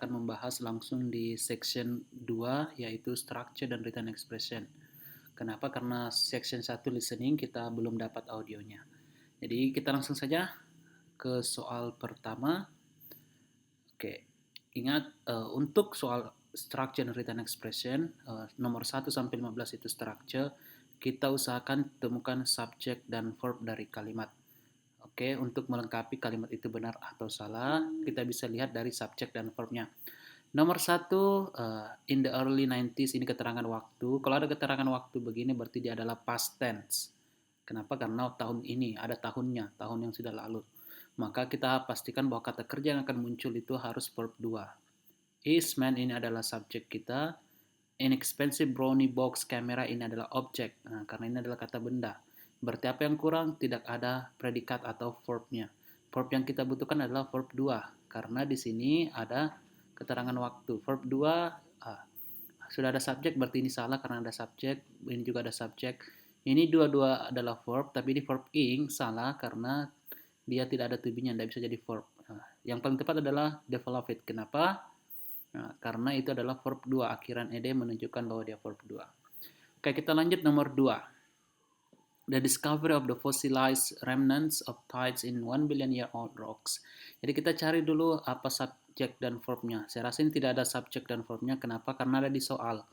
akan membahas langsung di section 2 yaitu structure dan written expression. Kenapa? Karena section 1 listening kita belum dapat audionya. Jadi kita langsung saja ke soal pertama. Oke, ingat untuk soal structure dan written expression nomor 1 sampai 15 itu structure, kita usahakan temukan subject dan verb dari kalimat. Oke, untuk melengkapi kalimat itu benar atau salah, kita bisa lihat dari subject dan verbnya. Nomor 1, in the early 90s, ini keterangan waktu. Kalau ada keterangan waktu begini berarti dia adalah past tense. Kenapa? Karena tahun ini, ada tahunnya, tahun yang sudah lalu. Maka kita pastikan bahwa kata kerja yang akan muncul itu harus verb 2. Is man ini adalah subjek kita. Inexpensive brownie box camera ini adalah objek. Nah, karena ini adalah kata benda. Berarti apa yang kurang? Tidak ada predikat atau verbnya. Verb yang kita butuhkan adalah verb 2. Karena di sini ada keterangan waktu. Verb 2, sudah ada subjek berarti ini salah karena ada subjek. Ini juga ada subjek. Ini dua-dua adalah verb, tapi ini verb ing salah karena dia tidak ada to be-nya, tidak bisa jadi verb. Yang paling tepat adalah developed. Kenapa? Karena itu adalah verb 2. Akhiran ed menunjukkan bahwa dia verb 2. Oke, kita lanjut nomor 2. The discovery of the fossilized remnants of tides in 1 billion year old rocks. Jadi kita cari dulu apa subjek dan verbnya. Saya rasa ini tidak ada subjek dan verbnya. Kenapa? Karena ada di soal.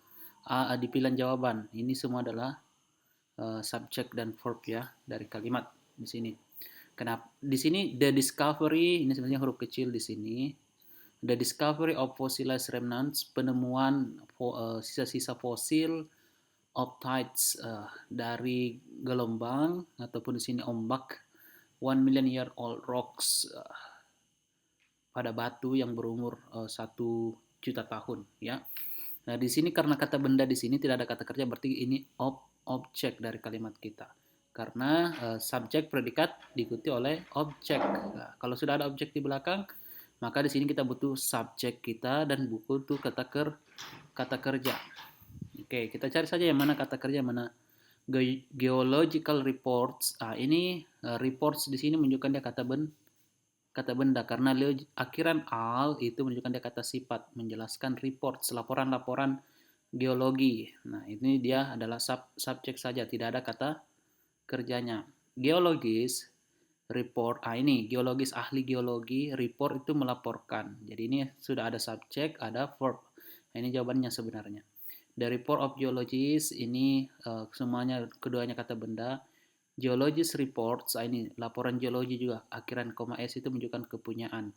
Di pilihan jawaban. Ini semua adalah subjek dan verb ya dari kalimat di sini. Kenapa? Di sini the discovery ini sebenarnya huruf kecil di sini. The discovery of fossilized remnants, penemuan sisa-sisa fosil of tides dari gelombang ataupun di sini ombak 1 million year old rocks pada batu yang berumur 1 juta tahun ya. Nah, di sini karena kata benda di sini tidak ada kata kerja berarti ini objek dari kalimat kita. Karena subjek predikat diikuti oleh objek. Nah, kalau sudah ada objek di belakang, maka di sini kita butuh subjek kita dan butuh kata kerja. Oke, kita cari saja yang mana kata kerja, mana geological reports. Ini reports di sini menunjukkan dia kata benda karena akhiran al itu menunjukkan dia kata sifat, menjelaskan reports, laporan-laporan geologi. Nah, ini dia adalah subjek saja, tidak ada kata kerjanya. Geologis report, ini geologis, ahli geologi, report itu melaporkan. Jadi ini sudah ada subjek, ada verb. Ini jawabannya sebenarnya. The report of geologists ini semuanya keduanya kata benda. Geologist reports, ini laporan geologi juga. Akhiran koma s itu menunjukkan kepunyaan.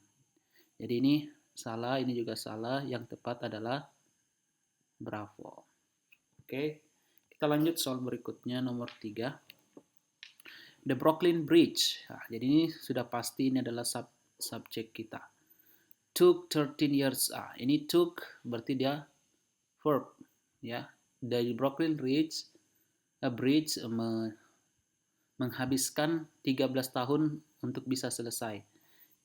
Jadi ini salah, ini juga salah. Yang tepat adalah bravo. Oke, kita lanjut soal berikutnya nomor 3. The Brooklyn Bridge. Jadi ini sudah pasti ini adalah subjek kita. Took 13 years. Ini took berarti dia verb ya. The Brooklyn Bridge menghabiskan 13 tahun untuk bisa selesai.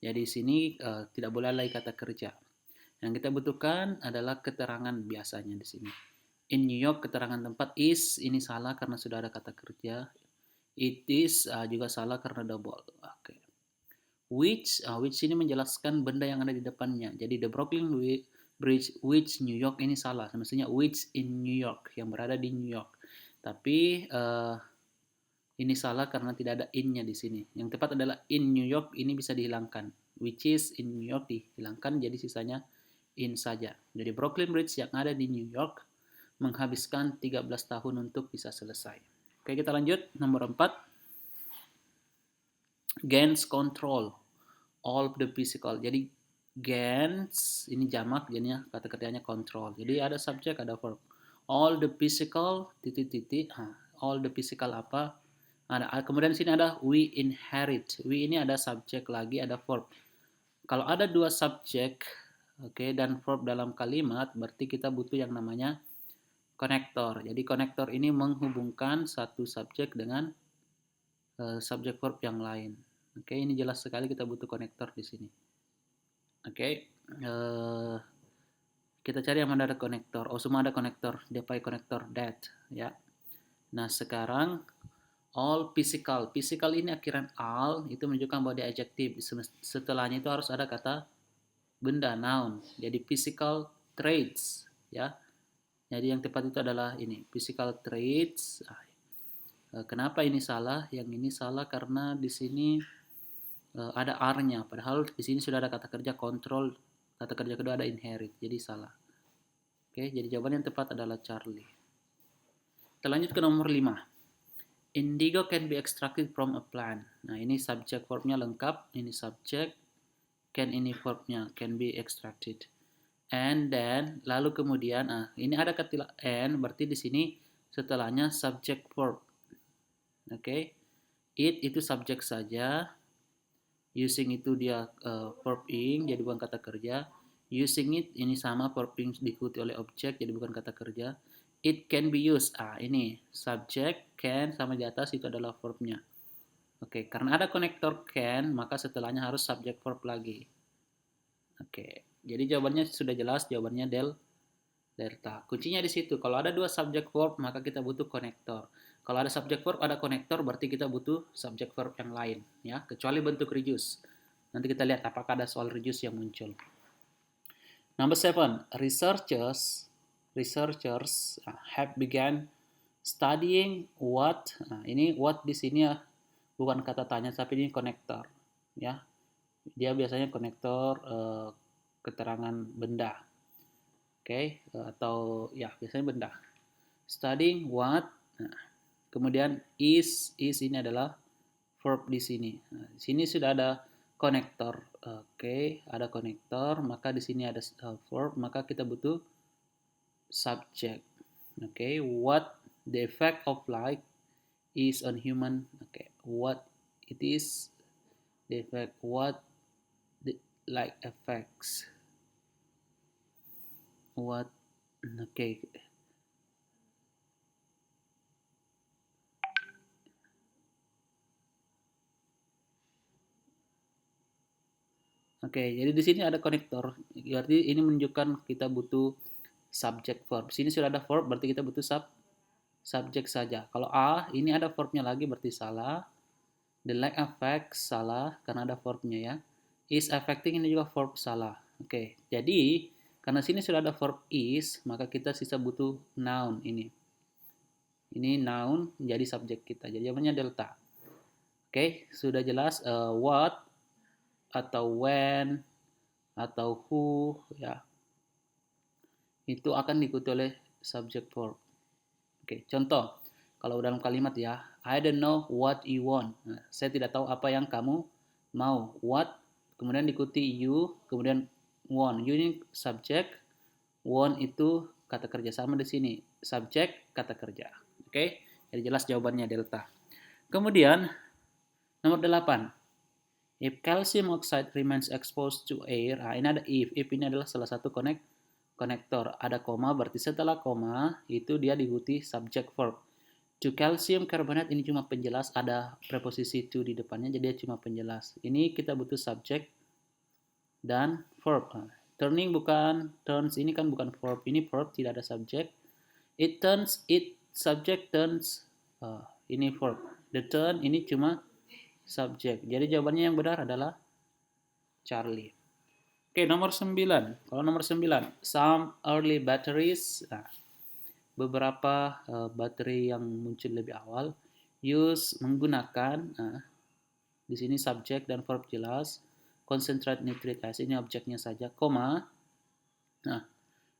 Jadi di sini tidak boleh lagi kata kerja. Yang kita butuhkan adalah keterangan biasanya di sini. In New York keterangan tempat is ini salah karena sudah ada kata kerja. It is juga salah karena double. Oke. Which ini menjelaskan benda yang ada di depannya. Jadi the Brooklyn Bridge which New York ini salah. Semestinya which in New York yang berada di New York. Tapi ini salah karena tidak ada in-nya di sini. Yang tepat adalah in New York ini bisa dihilangkan. Which is in New York dihilangkan jadi sisanya in saja. Jadi Brooklyn Bridge yang ada di New York menghabiskan 13 tahun untuk bisa selesai. Oke, kita lanjut. Nomor 4. Gains control all the physical. Jadi gains ini jamak jadinya kata kerjanya control. Jadi ada subjek, ada verb. All the physical titik-titik. All the physical apa? Kemudian di sini ada we inherit. We ini ada subjek lagi, ada verb. Kalau ada dua subjek, dan verb dalam kalimat, berarti kita butuh yang namanya konektor. Jadi konektor ini menghubungkan satu subjek dengan subjek verb yang lain. Ini jelas sekali kita butuh konektor di sini. Kita cari yang mana ada konektor. Semua ada konektor. Dia pakai konektor that, ya. Nah, sekarang all physical. Physical ini akhiran al itu menunjukkan bahwa dia adjektif. Setelahnya itu harus ada kata benda, noun. Jadi physical traits, ya. Jadi yang tepat itu adalah ini, physical traits. Kenapa ini salah? Yang ini salah karena di sini ada R-nya, padahal di sini sudah ada kata kerja control, kata kerja kedua ada inherit, jadi salah. Oke, jadi jawaban yang tepat adalah Charlie. Kita lanjut ke nomor 5. Indigo can be extracted from a plant. Nah, ini subject verbnya lengkap, ini subject, can ini verbnya, can be extracted. And then, lalu kemudian, ini ada kata and, berarti di sini setelahnya subject verb. Oke, it itu subjek saja, using itu dia verb ing, jadi bukan kata kerja. Using it ini sama, verb ing diikuti oleh objek, jadi bukan kata kerja. It can be used. Ini subjek, can sama di atas itu adalah verbnya. Oke, karena ada konektor can, maka setelahnya harus subject verb lagi. Oke, jadi jawabannya sudah jelas, jawabannya delta. Kuncinya di situ. Kalau ada dua subject verb, maka kita butuh konektor. Kalau ada subject verb, ada konektor, berarti kita butuh subject verb yang lain, ya. Kecuali bentuk reduce. Nanti kita lihat apakah ada soal reduce yang muncul. Number 7, researchers have begun studying what. Ini what di sini ya bukan kata tanya, tapi ini konektor, ya. Dia biasanya konektor keterangan benda, oke, atau ya biasanya benda. Studying what. Kemudian is ini adalah verb di sini. Di sini sudah ada konektor. Oke, ada konektor, maka di sini ada verb, maka kita butuh subject. Oke, what the effect of light is on human. Oke, what it is the effect, what the light affects. What, oke. Oke, jadi di sini ada konektor. Berarti ini menunjukkan kita butuh subject verb. Sini sudah ada verb, berarti kita butuh subject saja. Kalau A, ini ada verbnya lagi, berarti salah. The like affects, salah, karena ada verbnya ya. Is affecting, ini juga verb, salah. Oke, jadi karena sini sudah ada verb is, maka kita sisa butuh noun ini. Ini noun menjadi subjek kita. Jadi jawabannya delta. Oke, sudah jelas what atau when atau who ya. Itu akan diikuti oleh subject verb. Oke, contoh. Kalau dalam kalimat ya, I don't know what you want. Nah, saya tidak tahu apa yang kamu mau. What, kemudian diikuti you, kemudian want. You ini subject, want itu kata kerja, sama di sini. Subject, kata kerja. Oke, jadi jelas jawabannya delta. Kemudian, nomor 8. If calcium oxide remains exposed to air, ini ada if. If ini adalah salah satu konektor. Ada koma, berarti setelah koma, itu dia diikuti subject verb. To calcium carbonate ini cuma penjelas, ada preposisi to di depannya, jadi dia cuma penjelas. Ini kita butuh subject dan verb. Turning bukan, turns ini kan bukan verb, ini verb, tidak ada subject. It turns, it subject turns, ini verb. The turn ini cuma subject. Jadi jawabannya yang benar adalah Charlie. Oke, nomor 9. Kalau nomor 9, some early batteries, beberapa baterai yang muncul lebih awal, use menggunakan, di sini subject dan verb jelas, concentrate nitric acid ini objeknya saja, koma,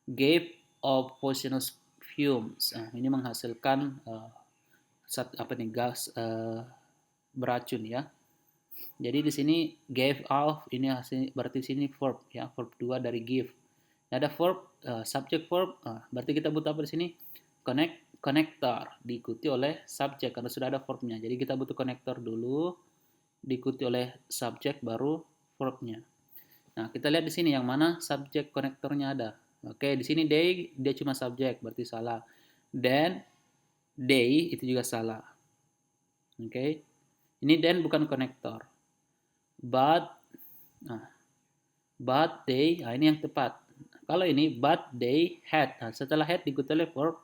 gave of poisonous fumes, ini menghasilkan gas beracun ya. Jadi di sini gave off ini berarti sini verb ya, verb 2 dari give. Ada verb subject verb, berarti kita butuh apa di sini? Connector diikuti oleh subject karena sudah ada verbnya. Jadi kita butuh connector dulu diikuti oleh subject baru verbnya. Nah, kita lihat di sini yang mana subject konektornya ada. Oke, di sini they dia cuma subject berarti salah. Then they itu juga salah. Oke. Ini then bukan konektor. But they, ini yang tepat. Kalau ini but they had. Setelah had diikuti oleh verb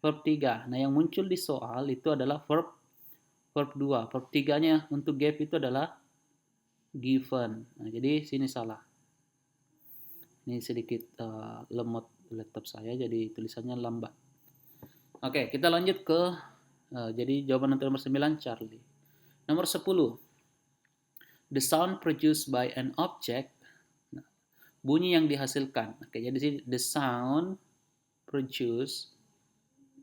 3. Nah, yang muncul di soal itu adalah verb 2. Verb 3-nya untuk gave itu adalah given. Nah, jadi sini salah. Ini sedikit lemot laptop saya, jadi tulisannya lambat. Oke, kita lanjut ke jadi jawaban untuk nomor 9 Charlie. Nomor 10. The sound produced by an object. Nah, bunyi yang dihasilkan. Oke, jadi sini the sound produce,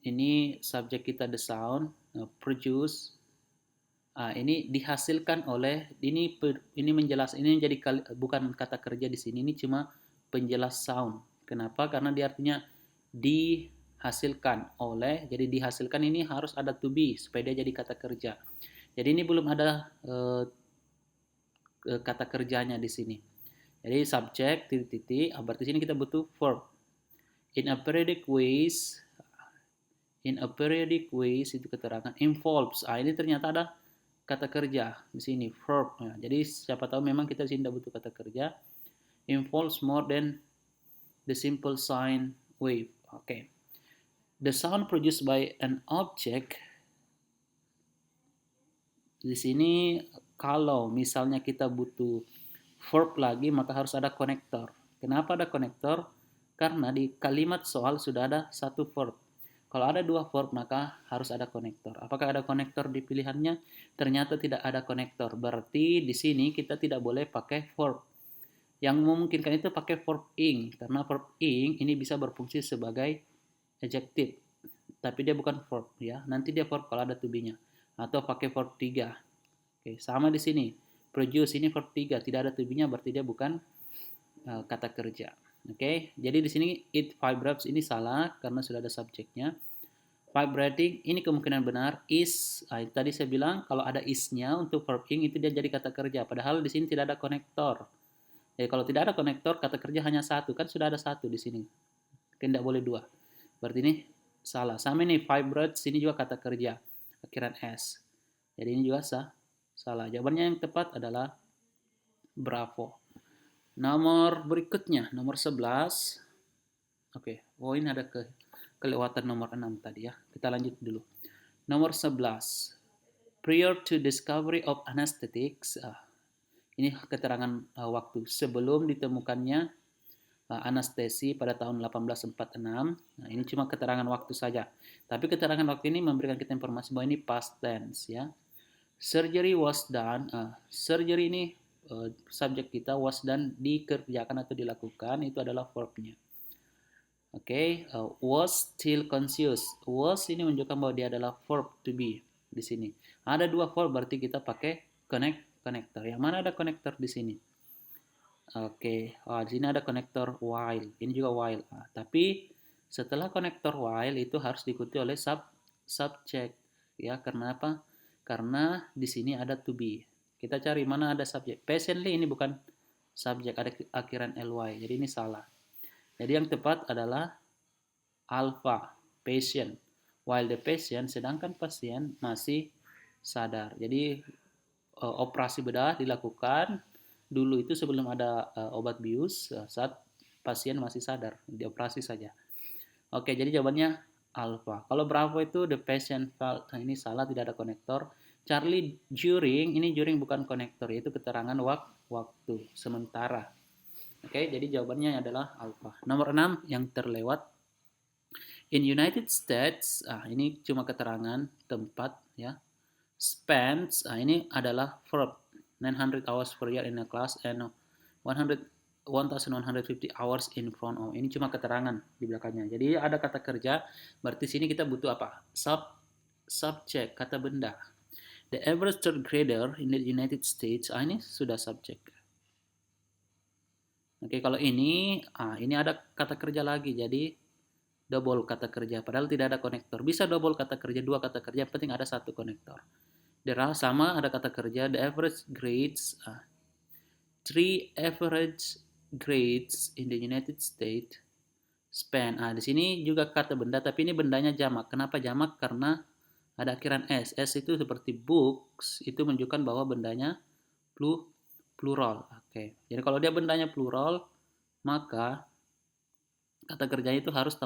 ini subjek kita the sound, produce, ini dihasilkan oleh, ini menjelas, ini menjadi bukan kata kerja di sini, ini cuma penjelas sound. Kenapa? Karena dia artinya dihasilkan oleh, jadi dihasilkan ini harus ada to be supaya dia jadi kata kerja. Jadi ini belum ada kata kerjanya di sini. Jadi subjek titik-titik, berarti sini kita butuh verb. In a periodic ways itu keterangan involves. Ini ternyata ada kata kerja di sini, verb. Nah, jadi siapa tahu memang kita di sini tidak butuh kata kerja. Involves more than the simple sine wave. Okay. The sound produced by an object. Di sini kalau misalnya kita butuh verb lagi, maka harus ada konektor. Kenapa ada konektor? Karena di kalimat soal sudah ada satu verb. Kalau ada dua verb, maka harus ada konektor. Apakah ada konektor di pilihannya? Ternyata tidak ada konektor. Berarti di sini kita tidak boleh pakai verb. Yang memungkinkan itu pakai verb ing. Karena verb ing ini bisa berfungsi sebagai adjective. Tapi dia bukan verb, ya. Nanti dia verb kalau ada to be-nya. Atau pakai verb 3. Oke, sama di sini. Produce ini verb 3, tidak ada to be-nya, berarti dia bukan kata kerja. Oke, jadi di sini it vibrates ini salah karena sudah ada subjeknya. Vibrating ini kemungkinan benar. Is, tadi saya bilang kalau ada is-nya untuk verb ing itu dia jadi kata kerja. Padahal di sini tidak ada konektor. Jadi kalau tidak ada konektor, kata kerja hanya satu, kan sudah ada satu di sini. Tidak boleh dua. Berarti ini salah. Sama ini vibrates ini juga kata kerja akhiran s. Jadi ini juga salah. Jawabannya yang tepat adalah bravo. Nomor berikutnya, nomor 11. Oke, ini ada kelewatan nomor 6 tadi ya. Kita lanjut dulu. Nomor 11. Prior to discovery of anesthetics. Ini keterangan waktu. Sebelum ditemukannya anestesi pada tahun 1846. Nah, ini cuma keterangan waktu saja. Tapi keterangan waktu ini memberikan kita informasi bahwa ini past tense ya. Surgery was done. Surgery ini subjek kita was done, dikerjakan atau dilakukan, itu adalah verbnya. Oke, was still conscious. Was ini menunjukkan bahwa dia adalah verb to be di sini. Ada dua verb, berarti kita pakai connector. Yang mana ada connector di sini? Oke, di sini ada konektor while. Ini juga while. Tapi setelah konektor while itu harus diikuti oleh subject. Ya, karena apa? Karena di sini ada to be. Kita cari mana ada subjek. Patiently ini bukan subjek, ada akhiran ly. Jadi ini salah. Jadi yang tepat adalah alpha, patient. While the patient, sedangkan pasien masih sadar. Jadi operasi bedah dilakukan dulu itu sebelum ada obat bius, saat pasien masih sadar, dioperasi saja. Oke, jadi jawabannya alpha. Kalau bravo itu the patient felt. Nah, ini salah, tidak ada konektor. Charlie during, ini during bukan konektor, yaitu keterangan waktu sementara. Oke, jadi jawabannya adalah alpha. Nomor 6 yang terlewat. In United States, ini cuma keterangan tempat ya. Spends, ini adalah verb. 900 hours per year in a class and 1150 hours in front of. Ini cuma keterangan di belakangnya. Jadi ada kata kerja, berarti sini kita butuh apa? Subject, kata benda. The average third grader in the United States, ini sudah subject. Oke, kalau ini ada kata kerja lagi, jadi double kata kerja. Padahal tidak ada konektor. Bisa double kata kerja, dua kata kerja, penting ada satu konektor. Sama ada kata kerja, the average grades, 3 average grades in the United States span. Di sini juga kata benda, tapi ini bendanya jamak. Kenapa jamak? Karena ada akhiran s. S itu seperti books, itu menunjukkan bahwa bendanya plural. Oke. Jadi kalau dia bendanya plural, maka kata kerjanya itu harus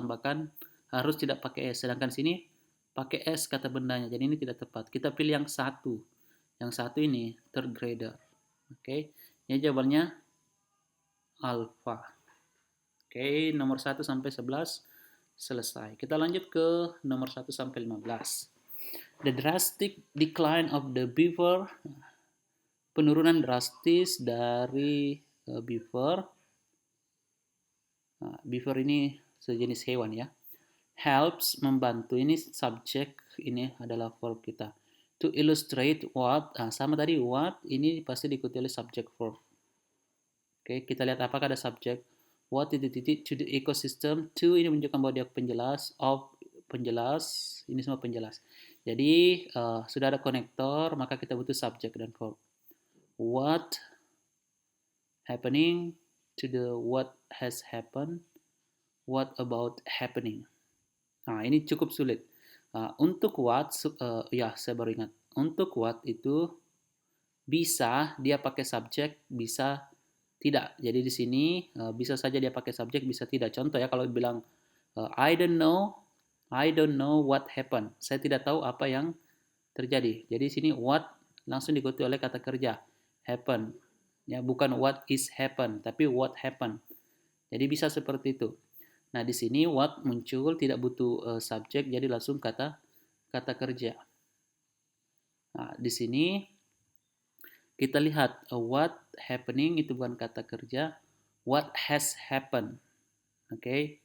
tidak pakai s. Sedangkan sini pakai s kata bendanya. Jadi ini tidak tepat. Kita pilih yang satu. Yang satu ini third grader. Oke. Ini jawabannya alpha. Oke, nomor 1 sampai 11 selesai. Kita lanjut ke nomor 1 sampai 15. The drastic decline of the beaver, penurunan drastis dari beaver. Beaver ini sejenis hewan ya. Helps, membantu, ini subjek, ini adalah verb kita. To illustrate what, sama tadi what, ini pasti diikuti oleh subject verb. Oke, kita lihat apakah ada subjek. What titik-titik to the ecosystem. To ini menunjukkan bahwa dia penjelas. Of penjelas. Ini semua penjelas. Jadi sudah ada konektor, maka kita butuh subjek dan verb. What happening to the what has happened. What about happening. Nah, ini cukup sulit. Untuk what, ya saya baru ingat. Untuk what itu bisa dia pakai subjek, bisa tidak. Jadi di sini bisa saja dia pakai subjek, bisa tidak. Contoh ya, kalau bilang I don't know what happened. Saya tidak tahu apa yang terjadi. Jadi di sini what langsung diikuti oleh kata kerja happen. Ya, bukan what is happen, tapi what happened. Jadi bisa seperti itu. Nah, di sini what muncul tidak butuh subjek, jadi langsung kata kerja. Nah, di sini kita lihat what happening itu bukan kata kerja, what has happened. Oke.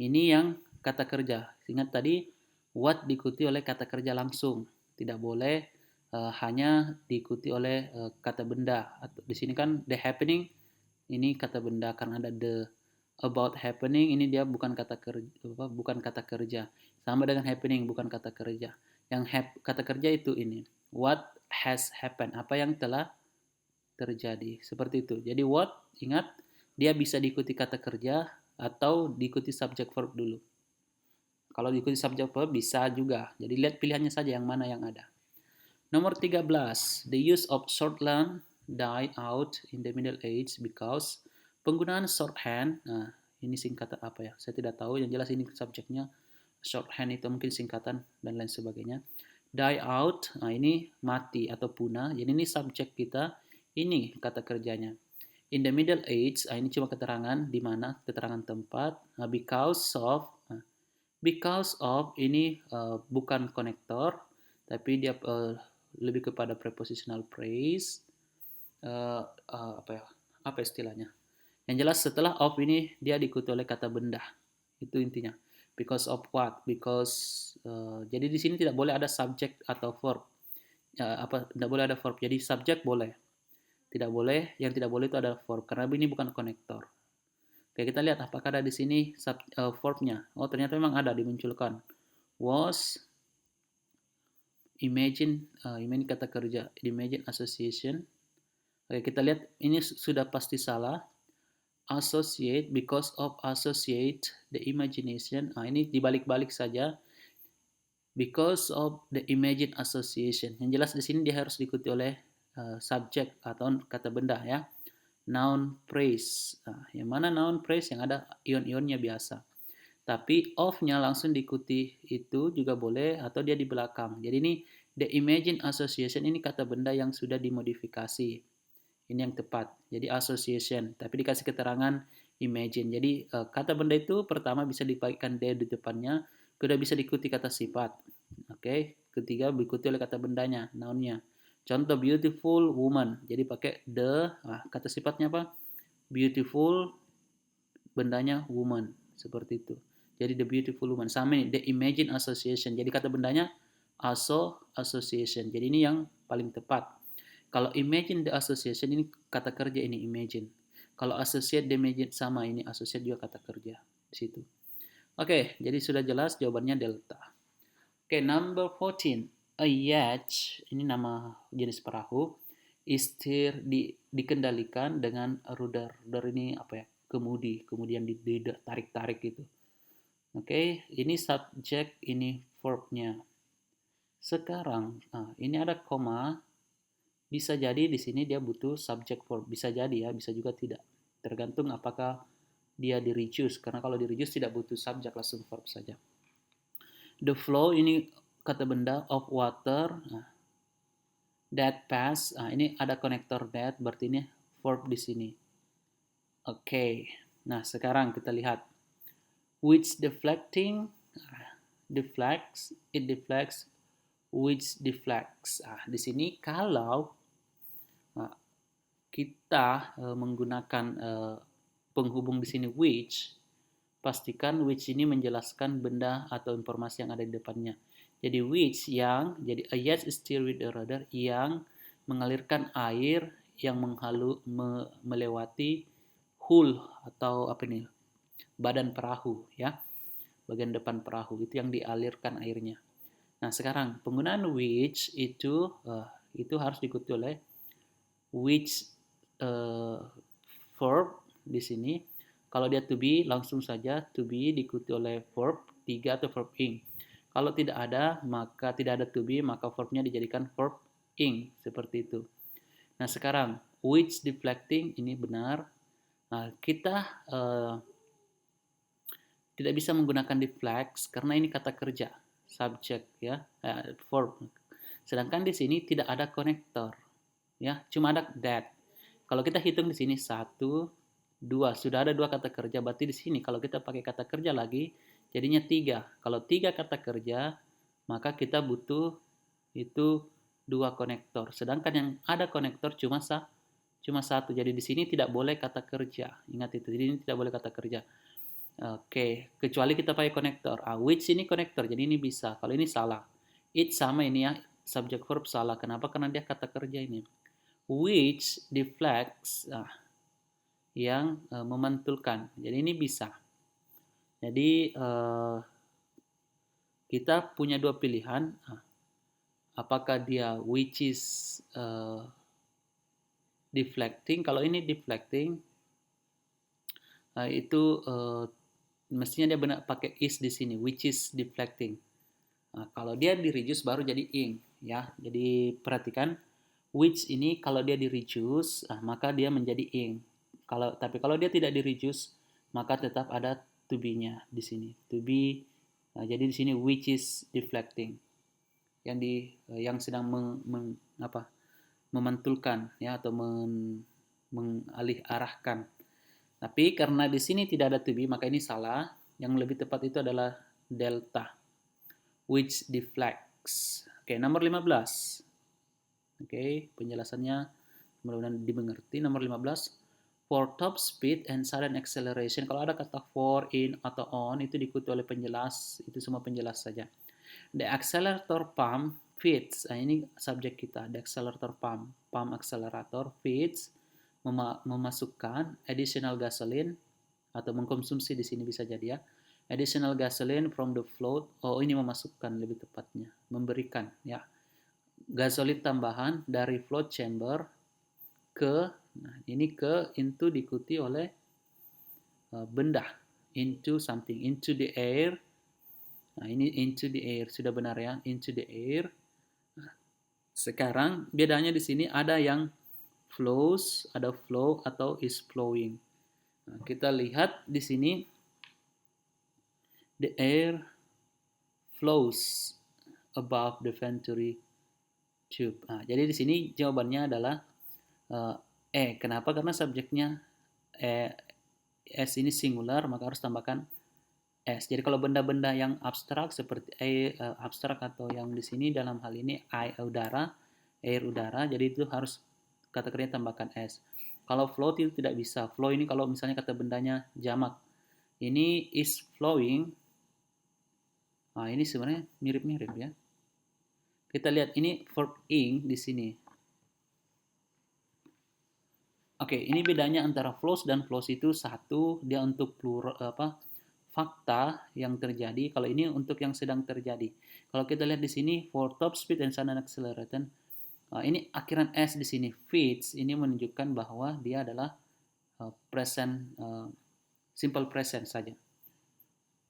Ini yang kata kerja. Ingat tadi what diikuti oleh kata kerja langsung. Tidak boleh hanya diikuti oleh kata benda. Di sini kan the happening ini kata benda karena ada the. About happening ini dia bukan kata kerja. Sama dengan happening bukan kata kerja. Yang kata kerja itu ini. What has happened? Apa yang telah terjadi. Seperti itu. Jadi what, ingat, dia bisa diikuti kata kerja atau diikuti subject verb dulu. Kalau diikuti subject verb bisa juga. Jadi lihat pilihannya saja yang mana yang ada. Nomor 13. The use of shorthand died out in the Middle Age because penggunaan shorthand. Nah, ini singkatan apa ya? Saya tidak tahu. Yang jelas ini subjeknya. Shorthand itu mungkin singkatan dan lain sebagainya. Die out, nah ini mati atau punah. Jadi ini subjek kita. Ini kata kerjanya. In the Middle Age, ini cuma keterangan di mana, keterangan tempat. Because of ini bukan konektor, tapi dia lebih kepada prepositional phrase. Apa istilahnya? Yang jelas setelah of ini dia diikuti oleh kata benda. Itu intinya. Because of what? Because jadi di sini tidak boleh ada subjek atau verb. Tidak boleh ada verb. Jadi subjek boleh. Tidak boleh. Yang tidak boleh itu ada verb karena ini bukan konektor. Oke, kita lihat apakah ada di sini verbnya. Oh, ternyata memang ada dimunculkan. Was imagine kata kerja. Imagine association. Oke, kita lihat ini sudah pasti salah. Associate, because of associate the imagination. Ini dibalik-balik saja. Because of the imagine association. Yang jelas di sini dia harus diikuti oleh subjek atau kata benda ya. Noun phrase. Yang mana noun phrase yang ada ion-ionnya biasa. Tapi of-nya langsung diikuti itu juga boleh atau dia di belakang. Jadi ini the imagine association ini kata benda yang sudah dimodifikasi. Ini yang tepat. Jadi association, tapi dikasih keterangan imagine. Jadi kata benda itu pertama bisa dipakai the di depannya, kedua bisa diikuti kata sifat. Oke, ketiga diikuti oleh kata bendanya, noun-nya. Contoh beautiful woman. Jadi pakai the, kata sifatnya apa? Beautiful, bendanya woman. Seperti itu. Jadi the beautiful woman. Sama ini, the imagine association. Jadi kata bendanya association. Jadi ini yang paling tepat. Kalau imagine the association ini kata kerja ini imagine. Kalau associate the imagine sama ini associate juga kata kerja di situ. Oke, jadi sudah jelas jawabannya delta. Oke, number 14. A yacht, ini nama jenis perahu, is dikendalikan dengan rudder. Rudder ini apa ya? Kemudi, kemudian ditarik-tarik gitu. Oke, ini subjek, ini verb-nya. Sekarang, ini ada koma. Bisa jadi di sini dia butuh subject verb. Bisa jadi ya, bisa juga tidak. Tergantung apakah dia di reduce. Karena kalau di reduce tidak butuh subject, langsung verb saja. The flow ini kata benda of water. That pass. Ini ada konektor that, berarti ini verb di sini. Oke. Nah, sekarang kita lihat which deflecting, deflects, it deflects, which deflects. Di sini kalau kita menggunakan penghubung di sini which, pastikan which ini menjelaskan benda atau informasi yang ada di depannya. Jadi which yang, jadi a yacht is steered with a rudder yang mengalirkan air yang melewati hull atau apa ini, badan perahu ya, bagian depan perahu itu yang dialirkan airnya. Nah sekarang penggunaan which itu harus diikuti oleh which verb di sini. Kalau dia to be, langsung saja to be diikuti oleh verb 3 atau verb ing. Kalau tidak ada, maka tidak ada to be, maka verbnya dijadikan verb ing, seperti itu. Nah sekarang, which deflecting ini benar. Nah, kita tidak bisa menggunakan deflects karena ini kata kerja, subject ya, verb. Sedangkan di sini tidak ada konektor, ya, cuma ada that. Kalau kita hitung di sini 1, 2, sudah ada 2 kata kerja, berarti di sini kalau kita pakai kata kerja lagi, jadinya 3. Kalau 3 kata kerja, maka kita butuh itu 2 konektor. Sedangkan yang ada konektor cuma 1. Jadi di sini tidak boleh kata kerja. Ingat itu, jadi ini tidak boleh kata kerja. Oke, kecuali kita pakai konektor. Which ini konektor, jadi ini bisa. Kalau ini salah. It sama ini ya, subject verb salah. Kenapa? Karena dia kata kerja ini. Which deflects, yang memantulkan. Jadi ini bisa. Jadi kita punya 2 pilihan. Apakah dia which is deflecting? Kalau ini deflecting, itu mestinya dia benar pakai is di sini, which is deflecting. Kalau dia di reduce baru jadi ing, ya. Jadi perhatikan which ini kalau dia di reduce, maka dia menjadi ing. Tapi kalau dia tidak di reduce, maka tetap ada to be-nya di sini. To be, jadi di sini which is deflecting, yang sedang memantulkan ya, atau mengalih arahkan. Tapi karena di sini tidak ada to be, maka ini salah. Yang lebih tepat itu adalah delta, which deflects. Oke, nomor 15. Oke, penjelasannya mudah-mudahan dimengerti. Nomor 15. For top speed and sudden acceleration, kalau ada kata for, in, atau on, itu diikuti oleh penjelas. Itu semua penjelas saja. The accelerator pump feeds, ini subjek kita. The accelerator pump accelerator feeds, memasukkan additional gasoline, atau mengkonsumsi di sini bisa jadi ya. Additional gasoline from the float. Ini memasukkan lebih tepatnya. Memberikan ya. Gasolin tambahan dari float chamber ke, nah ini ke into diikuti oleh benda, into something, into the air. Nah ini into the air, sudah benar ya, into the air. Nah, sekarang bedanya di sini ada yang flows, ada flow atau is flowing. Nah, kita lihat di sini the air flows above the venturi tube. Nah, jadi di sini jawabannya adalah kenapa? Karena subjeknya S ini singular, maka harus tambahkan S. Jadi kalau benda-benda yang abstrak seperti abstrak atau yang di sini dalam hal ini air udara, jadi itu harus kata kerjanya tambahkan S. Kalau flow itu tidak bisa. Flow ini kalau misalnya kata bendanya jamak. Ini is flowing. Nah, ini sebenarnya mirip-mirip ya. Kita lihat ini verb ing di sini. Oke, ini bedanya antara flows dan flows itu satu, dia untuk plural fakta yang terjadi. Kalau ini untuk yang sedang terjadi. Kalau kita lihat di sini for top speed and sudden acceleration, ini akhiran S di sini feeds, ini menunjukkan bahwa dia adalah present, simple present saja.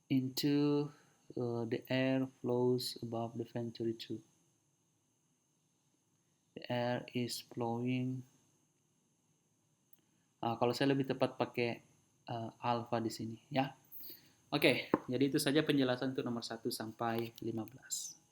Into the air flows above the venturi tube. The air is flowing. Kalau saya lebih tepat pakai alpha di sini ya. Oke, jadi itu saja penjelasan untuk nomor 1 sampai 15.